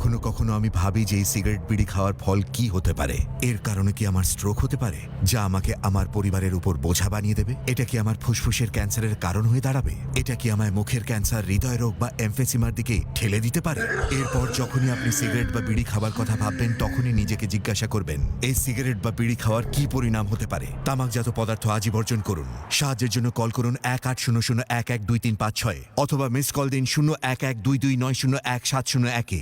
কখনো কখনো আমি ভাবি যে এই সিগারেট বিড়ি খাওয়ার ফল কি হতে পারে। এর কারণে কি আমার স্ট্রোক হতে পারে, যা আমাকে আমার পরিবারের উপর বোঝা বানিয়ে দেবে? এটা কি আমার ফুসফুসের ক্যান্সারের কারণ হয়ে দাঁড়াবে? এটা কি আমায় মুখের ক্যান্সার, হৃদয় রোগ বা এমফেসিমার দিকে ঠেলে দিতে পারে? এরপর যখনই আপনি সিগারেট বা বিড়ি খাবার কথা ভাববেন, তখনই নিজেকে জিজ্ঞাসা করবেন, এই সিগারেট বা বিড়ি খাওয়ার কি পরিণাম হতে পারে। তামাকজাত পদার্থ আজই বর্জন করুন। সাহায্যের জন্য কল করুন 1800-112356 অথবা মিস কল দিন 01122901701-এ।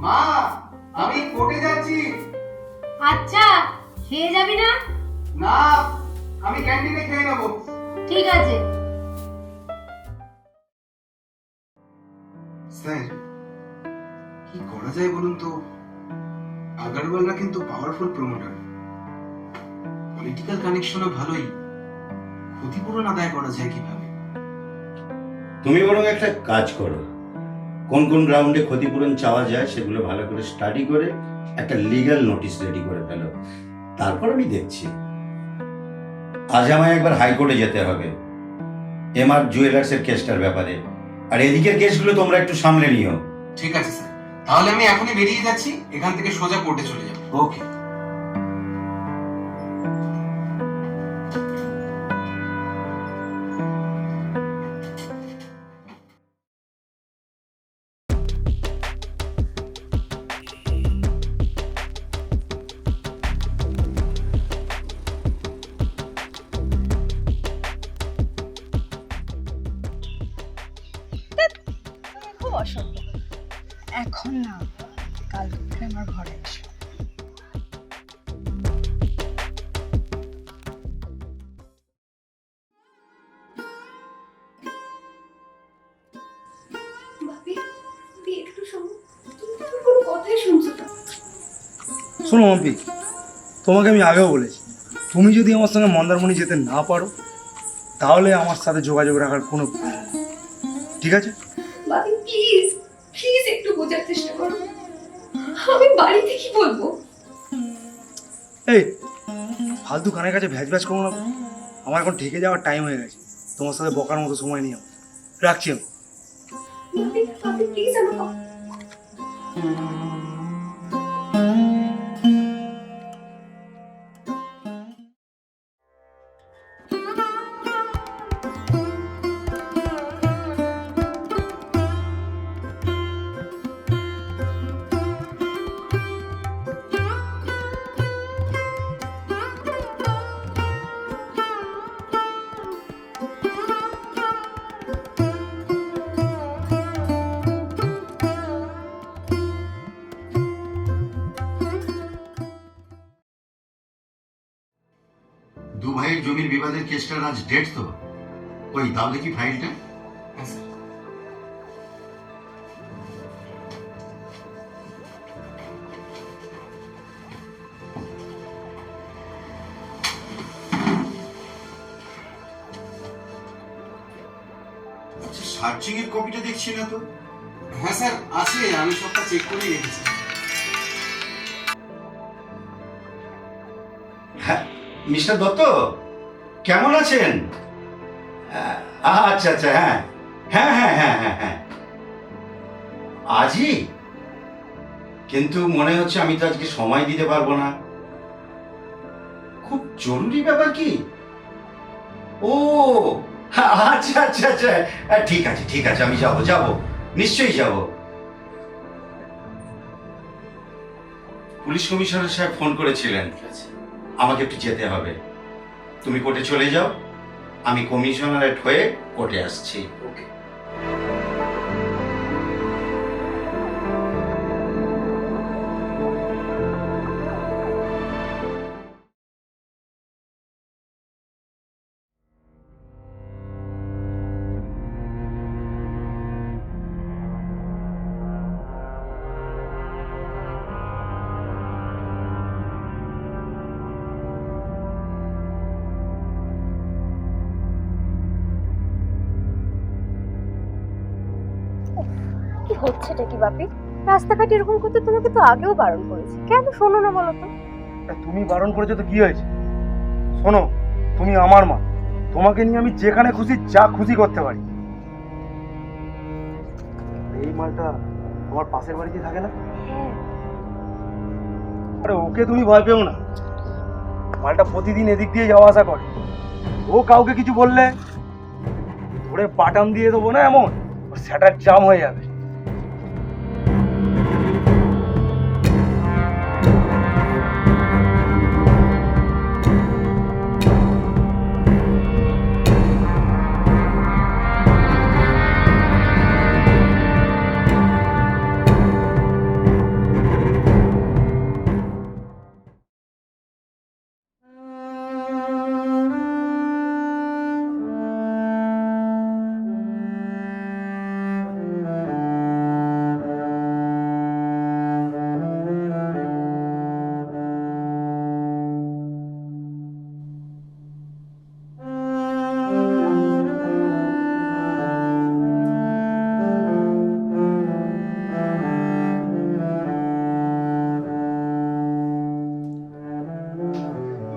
মা, আমি কোর্টে যাচ্ছি। আচ্ছা, খেয়ে যাবি না? না, আমি ক্যান্টিনে খেয়ে নেবো। ঠিক আছে। স্যার, কি করা যায় বলুন তো? আগারওয়ালরা কিন্তু পাওয়ারফুল প্রমোটার, পলিটিক্যাল কানেকশনও ভালোই। ক্ষতিপূরণ আদায় করা যায় কিভাবে? তুমি বরং একটা কাজ করো, কোন কোন গ্রাউন্ডে ক্ষতিপূরণ চাওয়া যায় সেগুলো ভালো করে স্টাডি করে একটা লিগ্যাল নোটিশ রেডি করে ফেলো, তারপর আমি দেখছি। আজ আমায় একবার হাইকোর্টে যেতে হবে এমআর জুয়েলার্সের কেসটার ব্যাপারে, আর এদিকের কেসগুলো তোমরা একটু সামলে নিও। ঠিক আছে স্যার, তাহলে আমি এখনই বেরিয়ে যাচ্ছি। এখান থেকে সোজা কোর্টে চলে যাব। ওকে। খুব অসভ্য। এখন না, কাল থেকে আমার ঘরে এসো। শোনো মাম্পি, তোমাকে আমি আগেও বলেছি, তুমি যদি আমার সঙ্গে মন্দারমণি যেতে না পারো তাহলে আমার সাথে যোগাযোগ রাখার কোনো প্রয়োজন নেই, ঠিক আছে? বাবি প্লিজ প্লিজ একটু বোঝার চেষ্টা করো। আমি বাড়িতে কি বলবো? এই ফালতু কানের কাছে ভ্যাজ ভ্যাজ করো না তো। আমার এখন ঠেকে যাওয়ার টাইম হয়ে গেছে, তোমার সাথে বকার মতো সময় নেই আমার। রাখছি আমি। বাবি বাবি প্লিজ আমাকে দু ভাইয়ের জমির বিবাদের কেসটার আজ ডেট তো, ওই দাও দেখি ফাইলটা। হ্যাঁ স্যার। আচ্ছা, সার্চিং এর কপিটা দেখছি না তো। হ্যাঁ স্যার, আছে, আমি সবটা চেক করে রেখেছি। হ্যাঁ, মিস্টার দত্ত কেমন আছেন? আচ্ছা আচ্ছা, হ্যাঁ হ্যাঁ হ্যাঁ হ্যাঁ হ্যাঁ হ্যাঁ, আজই? কিন্তু মনে হচ্ছে আমি তো আজকে সময় দিতে পারবো না। খুব জরুরি ব্যাপার কি? ও আচ্ছা আচ্ছা আচ্ছা, ঠিক আছে ঠিক আছে, আমি যাব যাব, নিশ্চয়ই যাব। পুলিশ কমিশনার সাহেব ফোন করেছিলেন, আমাকে একটু যেতে হবে। তুমি কোর্টে চলে যাও, আমি কমিশনারেট হয়ে কোর্টে আসছি। ওকে। কি হচ্ছেটা কি বাপি? রাস্তাঘাট এরকম করতে তোমাকে তো আগেও বারণ করেছি, কেন শোনো না বলো তো? তুমি বারণ করেছো তো কি হয়েছে? শোনো, তুমি আমার মা, তোমাকে নিয়ে আমি যেখানে খুশি যা খুশি করতে পারি। এই মালটা তোমার পাশের বাড়িতে থাকে না? হ্যাঁ। আরে ওকে তুমি ভয় পেও না, মালটা প্রতিদিন এদিক দিয়ে যাওয়া আসা করে। ও কাউকে কিছু বললে ধরে পাটাম দিয়ে দেবো না, এমন ওর স্যাটার জাম হয়ে যাবে।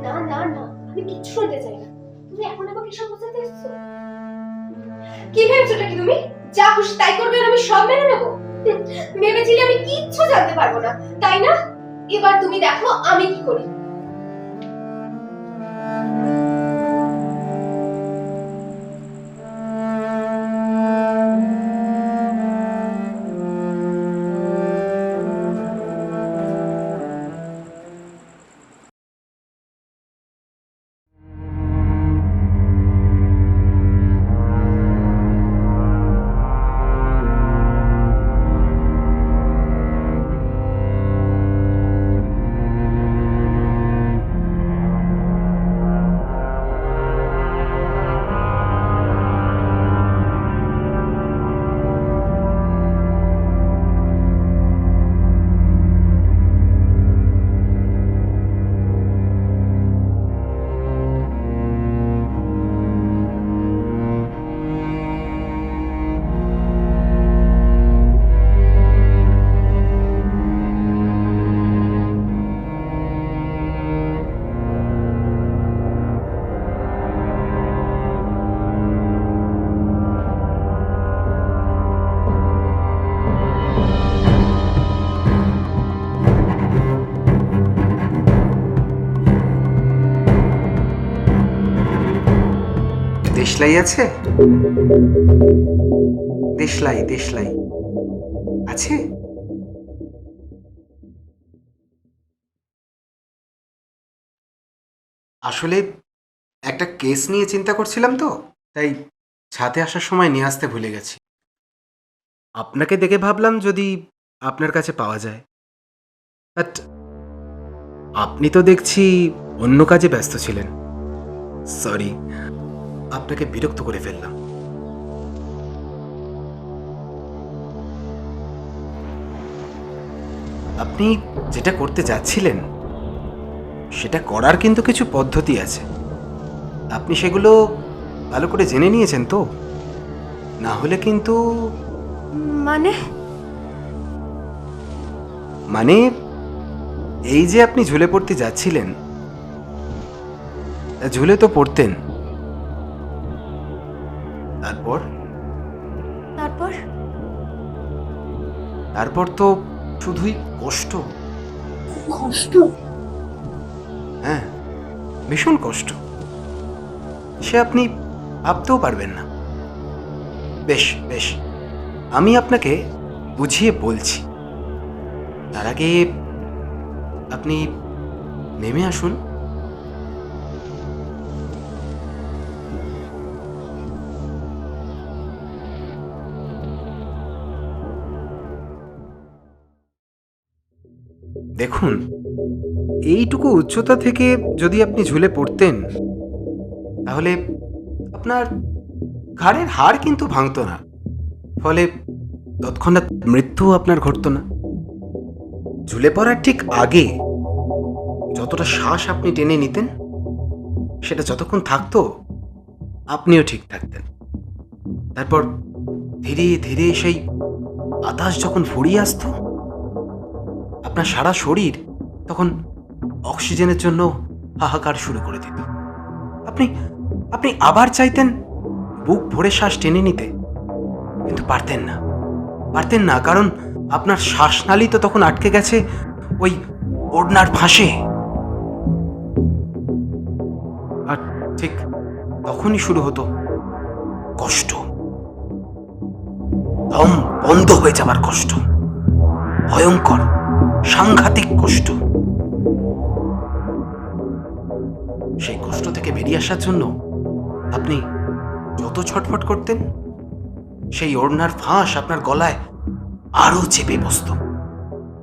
না না না, আমি কিচ্ছু শুনতে চাই না। তুমি এখন আমাকে সব বোঝাতে এসছো? কি ভেবেছোটা কি তুমি? যা খুশি তাই করবে আর আমি সব মেনে নেবো? ভেবেছিলে আমি কিচ্ছু জানতে পারবো না, তাই না? এবার তুমি দেখো আমি কি করি। দেশলাই আছে? দেশলাই দেশলাই আছে? আসলে একটা কেস নিয়ে চিন্তা করছিলাম তো, তাই ছাদে আসার সময় নিয়ে আসতে ভুলে গেছি। আপনাকে দেখে ভাবলাম যদি আপনার কাছে পাওয়া যায়, বাট আপনি তো দেখছি অন্য কাজে ব্যস্ত ছিলেন। সরি, আপনাকে বিরক্ত করে ফেললাম। আপনি যেটা করতে যাচ্ছিলেন সেটা করার কিন্তু কিছু পদ্ধতি আছে। আপনি সেগুলো ভালো করে জেনে নিয়েছেন তো? না হলে কিন্তু মানে মানে এই যে আপনি ঝুলে পড়তে যাচ্ছিলেন, ঝুলে তো পড়তেন, তারপর তারপর তারপর তো শুধুই কষ্ট। কষ্ট? হ্যাঁ, ভীষণ কষ্ট, সে আপনি ভাবতেও পারবেন না। বেশ বেশ, আমি আপনাকে বুঝিয়ে বলছি। তার আগে আপনি নেমে আসুন। দেখুন, এইটুকু উচ্চতা থেকে যদি আপনি ঝুলে পড়তেন তাহলে আপনার ঘাড়ের হাড় কিন্তু ভাঙতো না, ফলে তৎক্ষণাৎ মৃত্যু আপনার ঘটতো না। ঝুলে পড়ার ঠিক আগে যতটা শ্বাস আপনি টেনে নিতেন, সেটা যতক্ষণ থাকতো আপনিও ঠিক থাকতেন। তারপর ধীরে ধীরে সেই বাতাস যখন ফুরিয়ে আসতো, আপনার সারা শরীর তখন অক্সিজেনের জন্য হাহাকার শুরু করে দিত। আপনি আপনি আবার চাইতেন বুক ভরে শ্বাস টেনে নিতে, কিন্তু পারতেন না, কারণ আপনার শ্বাসনালী তো তখন আটকে গেছে ওই ওড়নার ফাঁসে। আর ঠিক তখনই শুরু হতো কষ্ট, দম বন্ধ হয়ে যাবার কষ্ট, ভয়ঙ্কর সাংঘাতিক কষ্ট। সেই কষ্ট থেকে বেরিয়ে আসার জন্য আপনি যত ছটফট করতেন, সেই ওড়নার ফাঁস আপনার গলায় আরো চেপে বসত।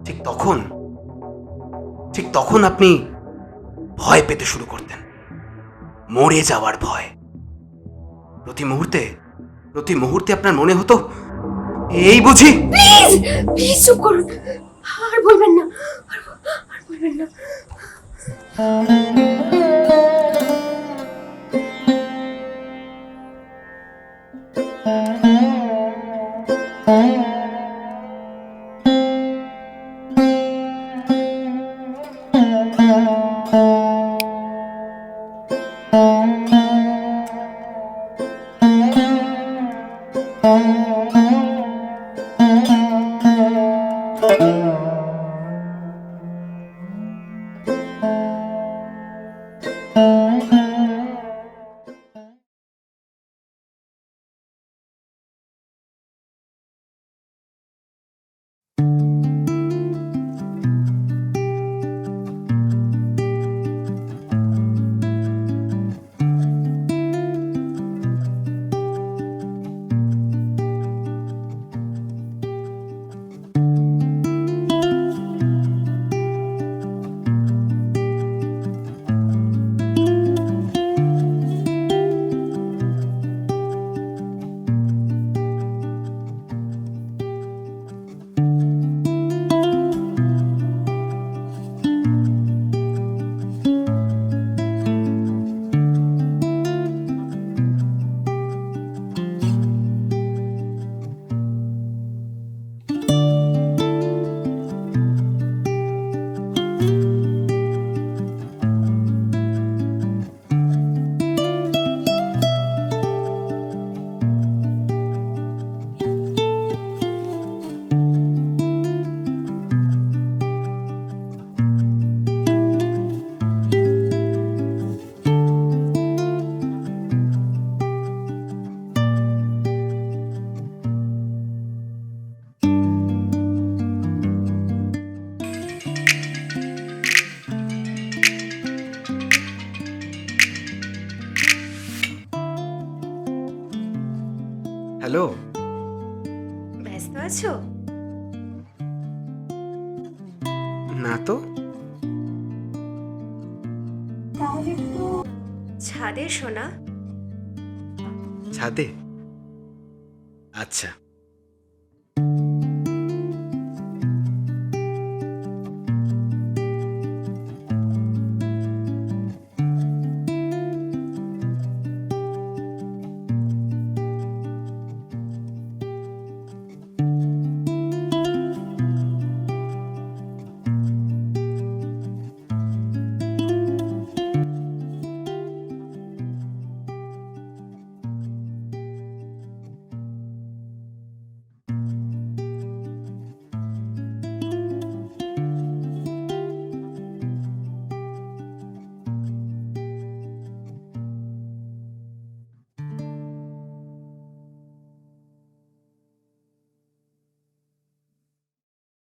ঠিক তখন আপনি ভয় পেতে শুরু করতেন, মরে যাওয়ার ভয়। প্রতি মুহূর্তে আপনার মনে হতো, এই বুঝি। প্লিজ প্লিজ চুপ করুন, আর বলবেন না, আর বলবেন না। হ্যালো, ব্যস্ত আছো? না তো। তাহলে একটু ছাদে শোনা। ছাদে? আচ্ছা।